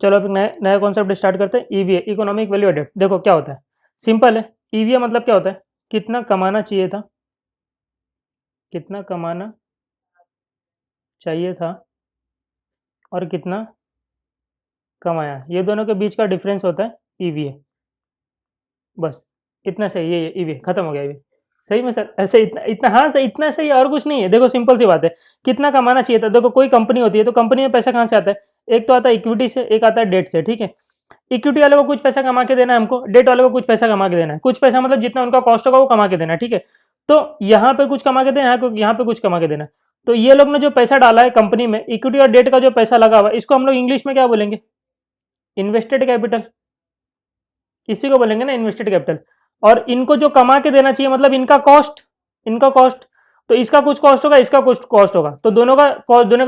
चलो अब नया नया कॉन्सेप्ट स्टार्ट करते हैं। EVA, economic value added. देखो क्या होता है, सिंपल है। ईवीए मतलब क्या होता है, कितना कमाना चाहिए था, कितना कमाना चाहिए था और कितना कमाया, ये दोनों के बीच का डिफरेंस होता है ईवीए। बस इतना सही, ये ईवीए खत्म हो गया। ईवीए सही में सर, ऐसे इतना इतना, हाँ सही, इतना सही और कुछ नहीं है। देखो सिंपल सी बात है, कितना कमाना चाहिए था। देखो कोई कंपनी होती है तो कंपनी में पैसा कहाँ से आता है, एक तो आता है इक्विटी से, एक आता है डेट से, ठीक है। इक्विटी वाले को कुछ पैसा कमा के देना है हमको, डेट वाले को कुछ पैसा कमा के देना है। कुछ पैसा मतलब जितना उनका कॉस्ट होगा वो कमा के देना है, ठीक है। तो यहाँ पे कुछ कमा के देना, यहाँ पे कुछ कमा के देना है। तो ये लोग ने जो पैसा डाला है कंपनी में, इक्विटी और डेट का जो पैसा लगा हुआ है, इसको हम लोग इंग्लिश में क्या बोलेंगे, इन्वेस्टेड कैपिटल। इसी को बोलेंगे ना इन्वेस्टेड कैपिटल। और इनको जो कमा के देना चाहिए मतलब इनका कॉस्ट, इनका कॉस्ट। तो इसका कुछ कॉस्ट होगा, इसका कुछ कॉस्ट होगा, तो दोनों का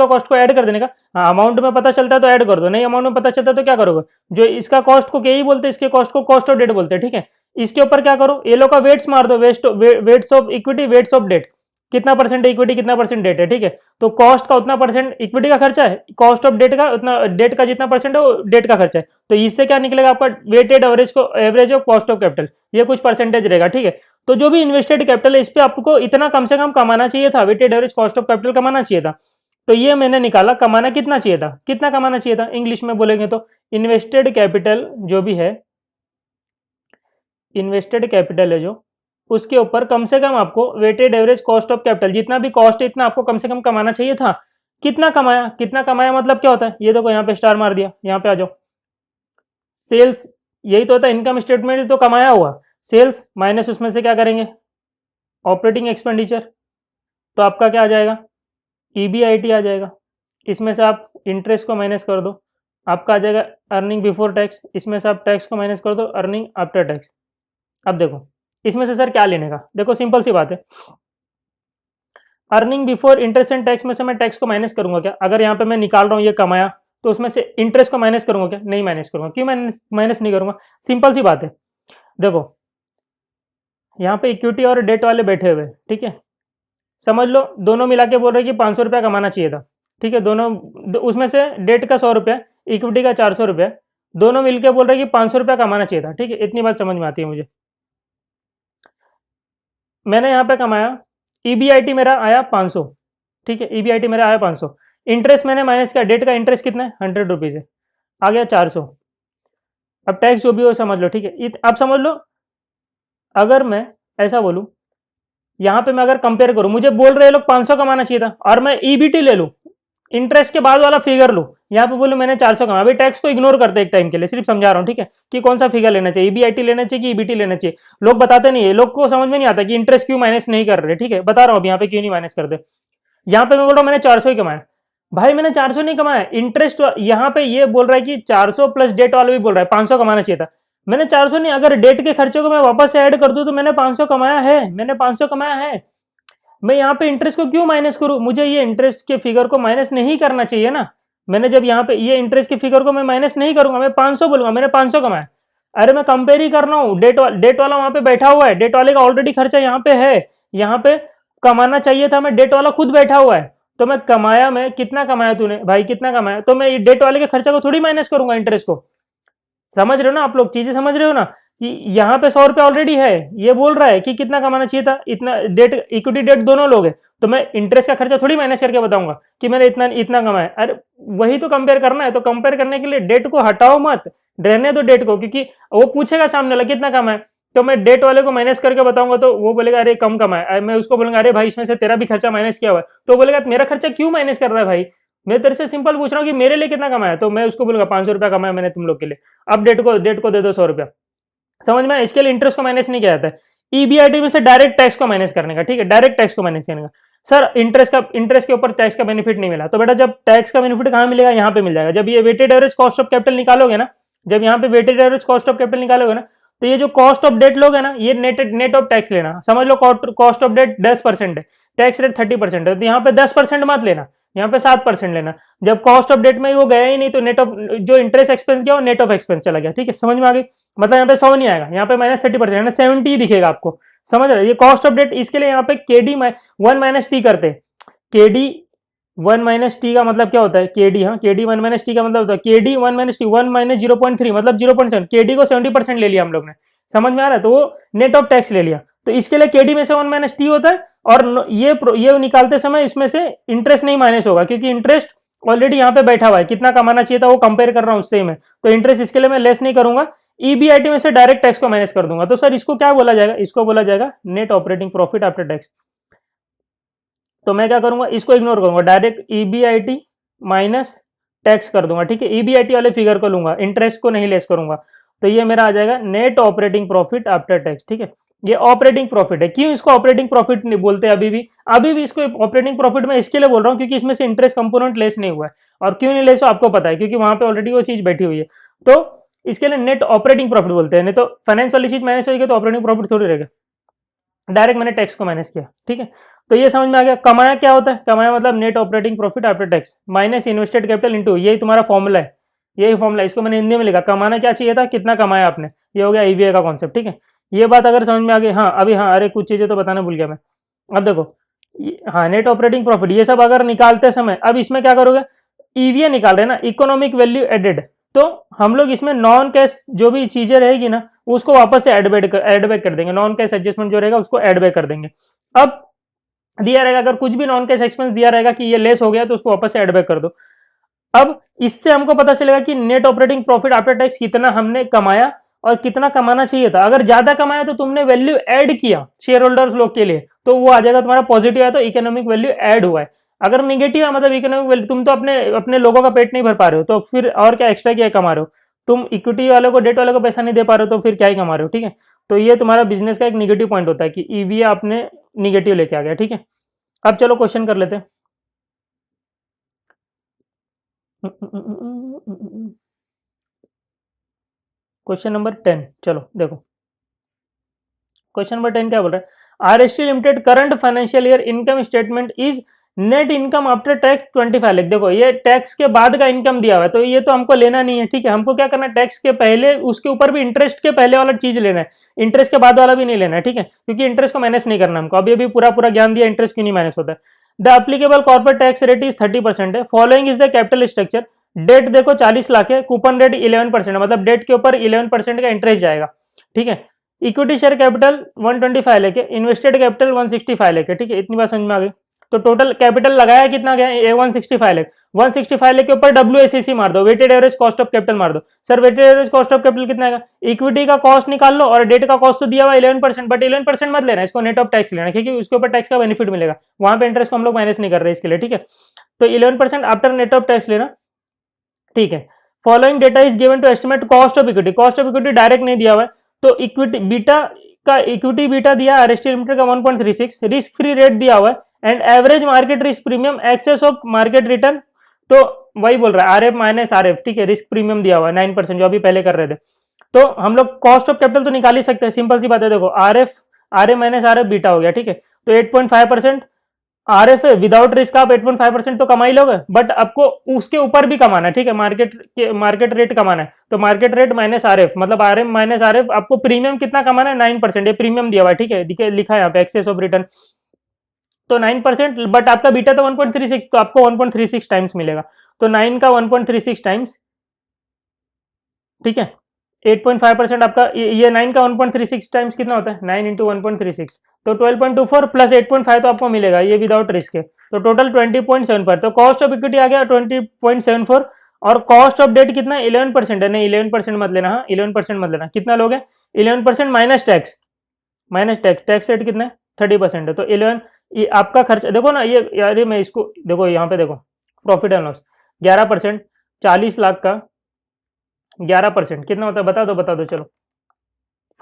कॉस्ट को ऐड कर देने का। हाँ, अमाउंट में पता चलता है तो ऐड कर दो, नहीं अमाउंट में पता चलता है तो क्या करोगे, जो इसका कॉस्ट को क्या ही बोलते हैं, इसके कॉस्ट को कॉस्ट ऑफ डेट बोलते हैं, ठीक है। इसके ऊपर क्या करो, ये लोग का वेट्स मार दो, weights of equity, weights of debt, कितना परसेंट इक्विटी कितना परसेंट डेट है, ठीक है। तो कॉस्ट का उतना परसेंट इक्विटी का खर्चा है, कॉस्ट ऑफ डेट का उतना, डेट का जितना परसेंट है वो डेट का खर्चा है। तो इससे क्या निकलेगा आपका वेटेड एवरेज को, average of cost of capital, ये कुछ परसेंटेज रहेगा, ठीक है। तो जो भी इन्वेस्टेड कैपिटल है इस पे आपको इतना कम से कम कमाना चाहिए था, weighted average cost of capital कमाना चाहिए था। तो ये मैंने निकाला, कमाना कितना चाहिए था, कितना कमाना चाहिए था, इंग्लिश में बोलेंगे तो इन्वेस्टेड कैपिटल जो भी है, इन्वेस्टेड कैपिटल है जो, उसके ऊपर कम से कम आपको weighted average cost of capital, जितना भी कॉस्ट है इतना आपको कम से कम कमाना चाहिए था। कितना कमाया, कितना कमाया मतलब क्या होता है, ये देखो यहाँ पे स्टार मार दिया, यहाँ पे आ जाओ। सेल्स, यही तो होता है इनकम स्टेटमेंट, तो कमाया हुआ सेल्स माइनस उसमें से क्या करेंगे, ऑपरेटिंग एक्सपेंडिचर। तो आपका क्या आ जाएगा, ईबीआईटी आ जाएगा। इसमें से आप इंटरेस्ट को माइनस कर दो, आपका आ जाएगा अर्निंग बिफोर टैक्स। इसमें से आप टैक्स को माइनस कर दो, अर्निंग आफ्टर टैक्स। अब देखो इसमें से सर क्या लेने का, देखो सिंपल सी बात है, earning before interest and tax में से मैं टैक्स को माइनस करूंगा क्या, अगर यहाँ पे मैं निकाल रहा हूँ ये कमाया, तो उसमें से इंटरेस्ट को माइनस करूंगा क्या, नहीं माइनस करूंगा। क्यों माइनस नहीं करूंगा, सिंपल सी बात है। देखो यहाँ पे इक्विटी और डेट वाले बैठे हुए, ठीक है, समझ लो दोनों मिला के बोल रहे कि 500 रुपया कमाना चाहिए था, ठीक है। दोनों, उसमें से डेट का 100 रुपया, इक्विटी का 400 रुपया, दोनों मिलकर बोल रहे कि 500 रुपया कमाना चाहिए था, ठीक है। इतनी बात समझ में आती है मुझे। मैंने यहाँ पे कमाया, ईबीआईटी मेरा आया 500, ठीक है, ईबीआईटी मेरा आया 500। इंटरेस्ट मैंने माइनस किया, डेट का इंटरेस्ट कितना है, 100 रुपीज़ है, आ गया 400। अब टैक्स जो भी हो समझ लो, ठीक है। अब समझ लो, अगर मैं ऐसा बोलूँ, यहाँ पे मैं अगर कंपेयर करूँ, मुझे बोल रहे लोग 500 कमाना चाहिए था, और मैं ईबीटी ले लूँ, इंटरेस्ट के बाद वाला फिगर लूँ, यहाँ पे बोलूँ मैंने 400 कमाया। अभी टैक्स को इग्नोर करते एक टाइम के लिए, सिर्फ समझा रहा हूँ, ठीक है, कि कौन सा फिगर लेना चाहिए, ईबीआईटी लेना चाहिए कि ईबीटी लेना चाहिए। लोग बताते नहीं है, लोग को समझ में नहीं आता कि इंटरेस्ट क्यों माइनस नहीं कर रहे, ठीक है, बता रहा हूँ यहाँ पे क्यों नहीं माइनस करते। यहाँ पे मैं बोल रहा हूँ मैंने 400 ही कमाया, भाई मैंने 400 नहीं कमाया, इंटरेस्ट यहाँ पे ये बोल रहा है कि 400 प्लस डेट वाला भी बोल रहा है 500 कमाना चाहिए था। मैंने 400 नहीं, अगर डेट के खर्चे को मैं वापस से ऐड कर दूं तो मैंने 500 कमाया है, मैंने 500 कमाया है। मैं यहाँ पे इंटरेस्ट को क्यों माइनस करूं, मुझे ये इंटरेस्ट के फिगर को माइनस नहीं करना चाहिए ना। मैंने जब यहाँ पे ये इंटरेस्ट के फिगर को मैं माइनस नहीं करूंगा, मैं 500 बोलूंगा, मैंने 500 कमाया। अरे मैं कंपेयर ही कर रहा हूँ, डेट वाला वहां पे बैठा हुआ है, डेट वाले का ऑलरेडी खर्चा यहाँ पे है, यहाँ पे कमाना चाहिए था, मैं डेट वाला खुद बैठा हुआ है। तो मैं कमाया, मैं कितना कमाया तूने भाई, कितना कमाया, तो मैं डेट वाले के खर्चा को थोड़ी माइनस करूंगा इंटरेस्ट को। समझ रहे हो ना आप लोग, चीजें समझ रहे हो ना, कि यहाँ पे 100 रुपया ऑलरेडी है, ये बोल रहा है कि कितना कमाना चाहिए था, इतना, डेट इक्विटी डेट दोनों लोग हैं, तो मैं इंटरेस्ट का खर्चा थोड़ी माइनस करके बताऊंगा कि मैंने इतना इतना कमाया। अरे वही तो कंपेयर करना है, तो कंपेयर करने के लिए डेट को हटाओ मत, रहने दो डेट को, क्योंकि वो पूछेगा सामने वाला कितना कमाया, तो मैं डेट वाले को माइनस करके बताऊंगा तो वो बोलेगा अरे कम कमाया। मैं उसको बोलूंगा अरे भाई इसमें से तेरा भी खर्चा माइनस किया हुआ है, तो बोलेगा मेरा खर्चा क्यों माइनस कर रहा है भाई, मैं तेरे से सिंपल पूछ रहा हूँ कि मेरे लिए कितना कमाया, तो मैं उसको बोलूंगा 500 रुपया कमाया मैंने तुम लोग के लिए, अब डेट को दे दो 100 रुपया। समझ में, इसके लिए इंटरेस्ट को माइनस नहीं किया जाता है, ईबीआईटी में से डायरेक्ट टैक्स को माइनस करने का, ठीक है, डायरेक्ट टैक्स को माइनस करने का। सर इंटरेस्ट के ऊपर टैक्स का बेनिफिट नहीं मिला, तो बेटा जब टैक्स का बेनिफिट कहाँ मिलेगा, यहाँ पे मिल जाएगा, जब ये weighted average cost of capital निकालोगे ना, जब यहाँ पे weighted average cost of capital निकालोगे ना, तो ये जो कॉस्ट ऑफ डेट लोग है ना, ये नेट ऑफ टैक्स लेना, समझ लो कॉस्ट ऑफ डेट 10% है, टैक्स रेट 30% है, तो यहाँ पे 10% मत लेना, यहाँ पे 7% लेना। जब कॉस्ट ऑफ डेट में वो गया ही नहीं तो नेट ऑफ, जो इंटरेस्ट एक्सपेंस गया वो नेट ऑफ एक्सपेंस चला गया, ठीक है, समझ में आ गई। मतलब यहाँ पे 100 नहीं आएगा, यहाँ पे -30%, 70 ही दिखेगा आपको, समझ रहे, ये कॉस्ट ऑफ डेट। इसके लिए यहाँ पे KD 1 - T करते, KD 1 माइनस टी का मतलब क्या होता है, के डी। हाँ, के डी 1 माइनस टी का मतलब होता है के डी 1 माइनस टी, 1 माइनस 0.3 मतलब 0.7। के डी को 70% ले लिया हम लोग ने, समझ में आ रहा है, तो वो नेट ऑफ टैक्स ले लिया। तो इसके लिए के डी में से 1 माइनस टी होता है, और ये निकालते समय इसमें से इंटरेस्ट नहीं माइनस होगा, क्योंकि इंटरेस्ट ऑलरेडी यहाँ पे बैठा हुआ है, कितना कमाना चाहिए था वो कंपेयर कर रहा हूँ उससे मैं, तो इंटरेस्ट इसके लिए मैं लेस नहीं करूंगा, ईबीआईटी में से डायरेक्ट टैक्स को माइनस कर दूंगा। तो सर इसको क्या बोला जाएगा, इसको बोला जाएगा net operating profit after tax. तो मैं क्या करूंगा, इसको इग्नोर करूंगा, डायरेक्ट ईबीआईटी माइनस टैक्स कर दूंगा, ठीक है। ईबीआईटी वाले फिगर को लूंगा, इंटरेस्ट को नहीं लेस करूंगा, तो ये मेरा आ जाएगा net operating profit after tax, ठीक है। ये ऑपरेटिंग प्रॉफिट है। क्यों इसको ऑपरेटिंग प्रॉफिट नहीं बोलते, अभी भी इसको ऑपरेटिंग प्रॉफिट में इसके लिए बोल रहा हूँ क्योंकि इसमें से इंटरेस्ट कंपोनेंट लेस नहीं हुआ है। और क्यों नहीं लेस हो आपको पता है, क्योंकि वहां पे ऑलरेडी वो चीज बैठी हुई है, तो इसके लिए नेट ऑपरेटिंग प्रॉफिट बोलते हैं। नहीं तो फाइनेंस वाली चीज माइनस होगी तो ऑपरेटिंग प्रॉफिट थोड़ी रहेगा, डायरेक्ट मैंने टैक्स को माइनस किया, ठीक है। तो ये समझ में आ गया। कमाया क्या होता है, कमाया मतलब net operating profit after tax minus invested capital into, यही तुम्हारा फॉर्मूला है, यही फॉर्मूला, इसको मैंने हिंदी में लिखा, कमाना क्या चाहिए था, कितना कमाया आपने, ये हो गया ईवीए का कॉन्सेप्ट, ठीक है। ये बात अगर समझ में आ गई, हाँ अभी, हाँ अरे कुछ चीजें तो बताना भूल गया मैं। अब देखो, हाँ नेट ऑपरेटिंग प्रॉफिट ये सब अगर निकालते समय, अब इसमें क्या करोगे, ईवीए निकाल रहे हैं ना, इकोनॉमिक वैल्यू एडेड, तो हम लोग इसमें नॉन कैश जो भी चीजें रहेगी ना उसको वापस से एड बैक कर देंगे, नॉन कैश एडजस्टमेंट जो रहेगा उसको एड बैक कर देंगे। अब दिया रहेगा, अगर कुछ भी नॉन कैश एक्सपेंस दिया रहेगा कि ये लेस हो गया तो उसको वापस से एड बैक कर दो। अब इससे हमको पता चलेगा कि net operating profit after tax कितना हमने कमाया और कितना कमाना चाहिए था। अगर ज्यादा कमाया तो तुमने वैल्यू ऐड किया शेयर होल्डर्स लोग के लिए, तो वो आ जाएगा तुम्हारा पॉजिटिव है, तो इकोनॉमिक वैल्यू ऐड हुआ है। अगर निगेटिव है मतलब इकोनॉमिक वैल्यू, तुम तो अपने अपने लोगों का पेट नहीं भर पा रहे हो, तो फिर और क्या एक्स्ट्रा क्या कमा रहे हो, तुम इक्विटी वालों को, डेट वालों को पैसा नहीं दे पा रहे हो, तो फिर क्या ही कमा रहे हो, ठीक है। तो ये तुम्हारा बिजनेस का एक निगेटिव पॉइंट होता है कि ईवीए आपने निगेटिव लेके आ गया, ठीक है। अब चलो क्वेश्चन कर लेते हैं। क्वेश्चन नंबर 10, चलो देखो क्वेश्चन नंबर 10 क्या बोल रहा है, RST limited current financial year income statement is net income after tax 25 lakh. देखो ये टैक्स के बाद का इनकम दिया हुआ है, तो ये तो हमको लेना नहीं है, ठीक है। हमको क्या करना है, टैक्स के पहले, उसके ऊपर भी इंटरेस्ट के पहले वाला चीज लेना है, इंटरेस्ट के बाद वाला भी नहीं लेना है, ठीक है, क्योंकि इंटरेस्ट को माइनस नहीं करना हमको। अभी पूरा ज्ञान दिया इंटरेस्ट क्यों नहीं माइनस होता है। The applicable corporate tax rate is 30% है, following is the capital structure. Debt देखो 40 लाख है, कूपन रेट 11%, मतलब डेट के ऊपर 11% का इंटरेस्ट जाएगा, ठीक है। इक्विटी शेयर कैपिटल 125 लेके, इन्वेस्टेड कैपिटल 165 लेके, ठीक है। इतनी बात समझ में आ गई। तो टोटल कैपिटल लगाया कितना गया, 165 लेख, 165 लेख के ऊपर WACC मार दो, weighted average cost of capital मार दो। Sir weighted average cost of capital कितना आएगा, इक्विटी का कॉस्ट निकाल लो, और डेट का कॉस्ट तो दिया हुआ 11%, बट 11% मत लेना, इसको नेट ऑफ टैक्स लेना, क्योंकि उसके ऊपर टैक्स का बेनिफिट मिलेगा, वहां पे इंटरेस्ट को हम लोग माइनस नहीं कर रहे इसके लिए, ठीक है। तो 11% आफ्टर नेट ऑफ टैक्स लेना, ठीक है। Following data is given to estimate cost of equity, cost of equity direct नहीं दिया हुआ है, तो इक्विटी बीटा का, इक्विटी बीटा दिया आरएसटी लिमिटेड का 1.36, रिस्क फ्री रेट दिया हुआ है, and average market risk premium excess of market return, तो वही बोल रहा है आरएफ माइनस आरएफ, ठीक है। रिस्क प्रीमियम दिया हुआ है 9%, जो अभी पहले कर रहे थे। तो हम लोग कॉस्ट ऑफ कैपिटल तो निकाल ही सकते हैं, सिंपल सी बात है। देखो आरएफ माइनस आरएफ बीटा हो गया, ठीक है। तो 8.5% आरएफ है, विदाउट रिस्क आप 8.5% तो कमा ही लोगे, बट आपको उसके ऊपर भी कमाना है, ठीक है, मार्केट रेट कमाना है। तो मार्केट रेट माइनस आरएफ मतलब आरएम माइनस आरएफ, आपको प्रीमियम कितना कमाना है, 9%, ये प्रीमियम दिया हुआ है, ठीक है, लिखा है यहाँ पे एक्सेस ऑफ रिटर्न, तो 9%, बट आपका बीटा तो 1.36, तो आपको 1.36 टाइम्स मिलेगा, तो 9 का 1.36 टाइम्स, ठीक है। 8.5% आपका, ये 9 का 1.36 टाइम्स कितना होता है, 9 इंटू 1.36, तो 12.24 प्लस 8.5 तो आपको मिलेगा, ये विदाउट रिस्क है, तो टोटल 20.74। तो कॉस्ट ऑफ इक्विटी आ गया 20.74, और कॉस्ट ऑफ डेट कितना 11% है, नहीं 11% मत लेना, हाँ 11% मत लेना, कितना लोगे 11% माइनस टैक्स, टैक्स रेट कितना है 30% है, तो 11, ये आपका खर्च देखो ना, ये यार मैं इसको देखो, यहाँ पे देखो प्रॉफिट एंड लॉस 11%, 40 लाख का 11% कितना होता है, बता दो चलो,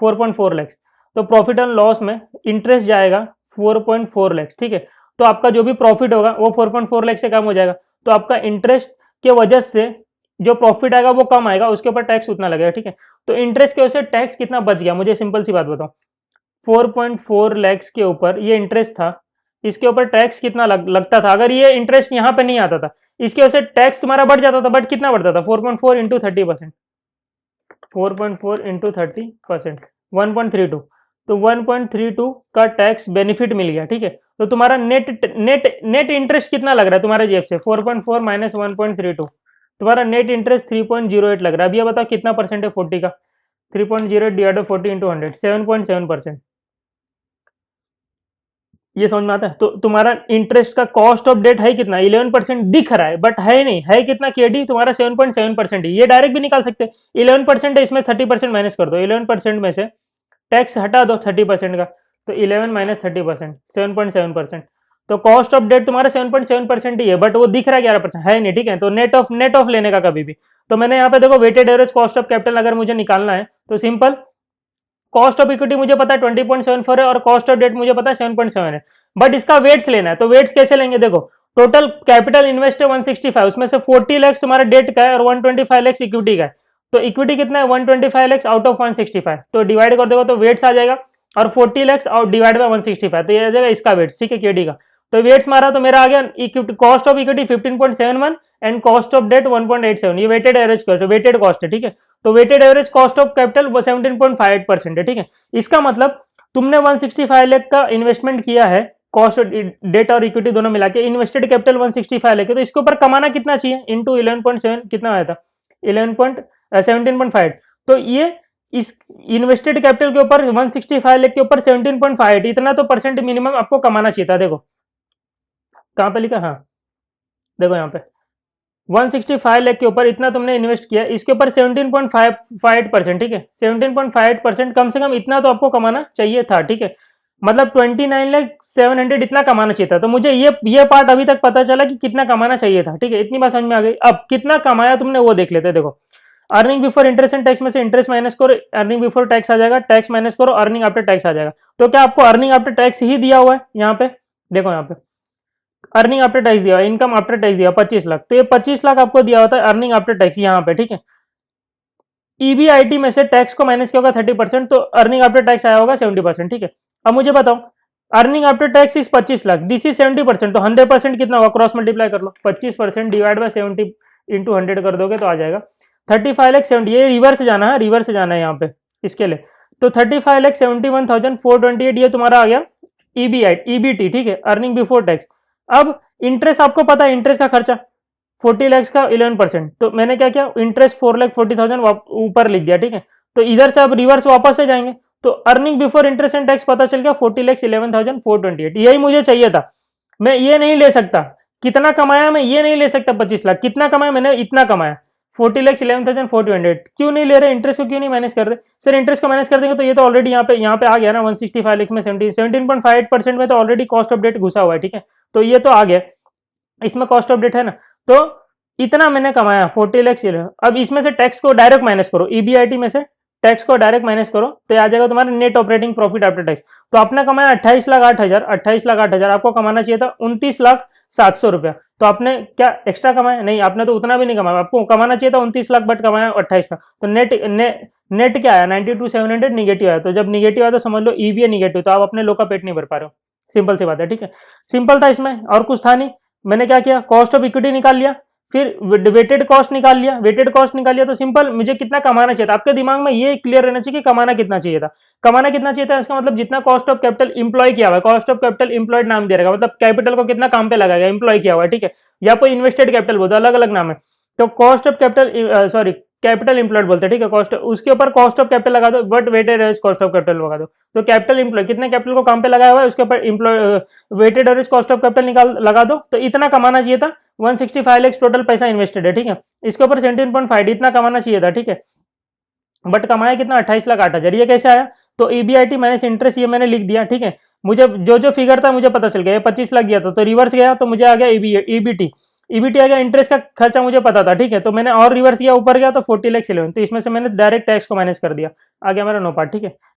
4.4 लैक्स। तो प्रॉफिट एंड लॉस में इंटरेस्ट जाएगा 4.4 लैक्स, ठीक है। तो आपका जो भी प्रॉफिट होगा वो 4.4 लैक्स से कम हो जाएगा, तो आपका इंटरेस्ट के वजह से जो प्रॉफिट आएगा वो कम आएगा, उसके ऊपर टैक्स उतना लगेगा, ठीक है। तो इंटरेस्ट की वजह से टैक्स कितना बच गया, मुझे सिंपल सी बात बताओ, 4.4 लैक्स के ऊपर ये इंटरेस्ट था, इसके ऊपर टैक्स कितना लगता था, अगर ये इंटरेस्ट यहाँ पे नहीं आता था, इसकी वजह से टैक्स तुम्हारा बढ़ जाता था, बट कितना बढ़ता था, 4.4 इंटू 30%, 4.4 इंटू 30%, 1.32, तो 1.32 का टैक्स बेनिफिट मिल गया, ठीक है। तो तुम्हारा नेट इंटरेस्ट कितना लग रहा है तुम्हारे जेब से, 4.4 माइनस 1.32, तुम्हारा नेट इंटरेस्ट 3.08 लग रहा है। अब ये बताओ कितना परसेंट है 40 का, 3.08 डिवाइड बाई 40 इंटू 100, 7.7%। ये समझ में आता है। तो तुम्हारा इंटरेस्ट का कॉस्ट ऑफ डेट है कितना, 11% दिख रहा है, बट है नहीं, है कितना केडी तुम्हारा 7.7% ही। ये डायरेक्ट भी निकाल सकते हैं, 11% है, इसमें 30% माइनस कर दो, 11% में से टैक्स हटा दो 30% का, तो 11 माइनस 30%, 7.7%। तो कॉस्ट ऑफ डेट तुम्हारा 7.7% ही है, बट वो दिख रहा है 11% है नहीं, ठीक है। तो नेट ऑफ लेने का कभी भी। तो मैंने यहाँ पे देखो weighted average cost of capital अगर मुझे निकालना है तो सिंपल, कॉस्ट ऑफ इक्विटी मुझे पता है 20.74 है और कॉस्ट ऑफ डेट मुझे पता है 7.7 है, बट इसका वेट्स लेना है। तो वेट्स कैसे लेंगे, देखो टोटल कैपिटल इन्वेस्ट है 165, उसमें से 40 लाख तुम्हारा डेट का है और 125 लाख इक्विटी का है। तो इक्विटी कितना है 125 लाख आउट ऑफ 165, तो डिवाइड कर दोगे तो वेट्स आ जाएगा, और 40 लाख आउट डिवाइड बाय 165, तो ये आ जाएगा इसका वेट्स, ठीक है, केडी का। तो वेट्स मारा तो मेरा आ गया cost of equity 15.71 and cost of debt 1.87, ये वेटेड एवरेज वेटेड कॉस्ट है, ठीक है। तो weighted average cost of capital वो 17.58% है, ठीक है। इसका मतलब तुमने 165 लाख का इन्वेस्टमेंट किया है, कॉस्ट डेट और इक्विटी दोनों मिला के, इन्वेस्टेड कैपिटल 165 लाख है, तो इसके ऊपर कमाना कितना चाहिए इंटू 11.7 कितना आया था 17.5, तो ये इस इन्वेस्टेड कैपिटल के ऊपर 165 लाख के ऊपर 17.5, इतना तो परसेंट मिनिमम आपको कमाना चाहिए था। देखो कहां पे लिखा, हाँ देखो यहाँ पे 165 लाख के ऊपर इतना तुमने इन्वेस्ट किया, इसके ऊपर 17.58%, ठीक है, 17.58% कम से कम इतना तो आपको कमाना चाहिए था, ठीक है। मतलब 29,700 इतना कमाना चाहिए था। तो मुझे ये पार्ट अभी तक पता चला कि कितना कमाना चाहिए था, ठीक है, इतनी बात समझ में आ गई। अब कितना कमाया तुमने वो देख लेते, देखो earning before interest and tax में से इंटरेस्ट माइनस करो, अर्निंग बिफोर टैक्स आ जाएगा, टैक्स माइनस करो, अर्निंग आफ्टर टैक्स आ जाएगा। तो क्या आपको अर्निंग आफ्टर टैक्स ही दिया हुआ है यहाँ पे, देखो यहाँ पे अर्निंग आफ्टर टैक्स दिया, इनकम आफ्टर टैक्स दिया 25 लाख, तो ये 25 लाख आपको दिया होता है अर्निंग आफ्टर टैक्स यहाँ पे, ठीक है। ईबीआईटी में से टैक्स को माइनस किया होगा 30%, तो अर्निंग आफ्टर टैक्स आया होगा 70%, ठीक है। अब मुझे बताओ earning after tax is 25 lakh, this is 70%, तो 100% कितना होगा, क्रॉस मल्टीप्लाई कर लो, 25% डिवाइड बाय 70 इंटू 100 कर दोगे तो आ जाएगा 35 लाख 70, ये रिवर्स जाना है, रिवर्स जाना है यहाँ पे इसके लिए। तो 35 लाख 71,428 ये तुम्हारा आ गया ईबीटी, ठीक है, अर्निंग बिफोर टैक्स। अब इंटरेस्ट आपको पता है, इंटरेस्ट का खर्चा 40 लाख का 11%, तो मैंने क्या किया इंटरेस्ट 4,40,000 ऊपर लिख दिया, ठीक है। तो इधर से अब रिवर्स वापस से जाएंगे, तो earning before interest and tax पता चल गया 40 लाख 11,428, यही मुझे चाहिए था। मैं ये नहीं ले सकता, कितना कमाया मैं ये नहीं ले सकता 25 लाख, कितना कमाया मैंने इतना कमाया 40 लाख 11,428, क्यों नहीं ले रहे, इंटरेस्ट को क्यों नहीं माइनस कर रहे। सर इंटरेस्ट को माइनस कर देंगे तो ये तो ऑलरेडी यहाँ पे आ गया ना 165 लाख में 17.58% में तो ऑलरेडी कॉस्ट ऑफ डेट घुसा हुआ है, ठीक है। तो ये तो आ गया, इसमें कॉस्ट ऑफ डेट है ना, तो इतना मैंने कमाया 40 लाख। अब इसमें से टैक्स को डायरेक्ट माइनस करो, ईबीआईटी में से टैक्स को डायरेक्ट माइनस करो तो आ जाएगा तुम्हारा net operating profit after tax. तो आपने कमाया 28,08,000, आपको कमाना चाहिए था 29,07,000 रुपया। तो आपने क्या एक्स्ट्रा कमाया, नहीं आपने तो उतना भी नहीं कमाया, आपको कमाना चाहिए था 29 लाख बट कमाया 28 लाख। तो नेट क्या आया 92,700 निगेटिव आया। तो जब निगेटिव आया तो समझ लो ईवी निगेटिव, तो आप अपने लोग का पेट नहीं भर पा रहे हो, सिंपल सी बात है, ठीक है। सिंपल था, इसमें और कुछ था नहीं। मैंने क्या किया, कॉस्ट ऑफ इक्विटी निकाल लिया, फिर वेटेड कॉस्ट निकाल लिया, वेटेड कॉस्ट निकाल लिया तो सिंपल मुझे कितना कमाना चाहिए था। आपके दिमाग में ये क्लियर रहना चाहिए कि कमाना कितना चाहिए था, कमाना कितना चाहिए था, इसका मतलब जितना कॉस्ट ऑफ कैपिटल इंप्लॉय किया हुआ है, कॉस्ट ऑफ कैपिटल इंप्लॉयड नाम दे रहेगा, मतलब कैपिटल को कितना काम पे लगाएगा, इंप्लॉय किया हुआ है, ठीक है, या कोई इन्वेस्टेड कैपिटल बोलते, अलग अलग नाम है। तो cost of capital sorry capital employed बोलते हैं, ठीक है, कॉस्ट उसके ऊपर कॉस्ट ऑफ कैपिटल लगा दो, but weighted average cost of capital लगा दो। तो कैपिटल इंप्लॉय कितने कैपिटल को काम पे लगाया हुआ है उसके ऊपर employ weighted average cost of capital निकाल लगा दो, तो इतना कमाना चाहिए था। 165 लाख टोटल पैसा इन्वेस्टेड है, ठीक है, इसके ऊपर 17.5 इतना कमाना चाहिए था, ठीक है, बट कमाया कितना 28,08,000। ये कैसे आया, तो ईबीआईटी माइनस इंटरेस्ट ये मैंने लिख दिया, ठीक है। मुझे जो फिगर था मुझे पता चल गया, 25 लाख गया था तो रिवर्स गया तो मुझे आ गया ईबीटी आ गया, इंटरेस्ट का खर्चा मुझे पता था, ठीक है, तो मैंने और रिवर्स किया ऊपर गया तो 40 लाख 11, तो इसमें से मैंने डायरेक्ट टैक्स को माइनस कर दिया, आ गया मेरा 9 पार्ट, ठीक है।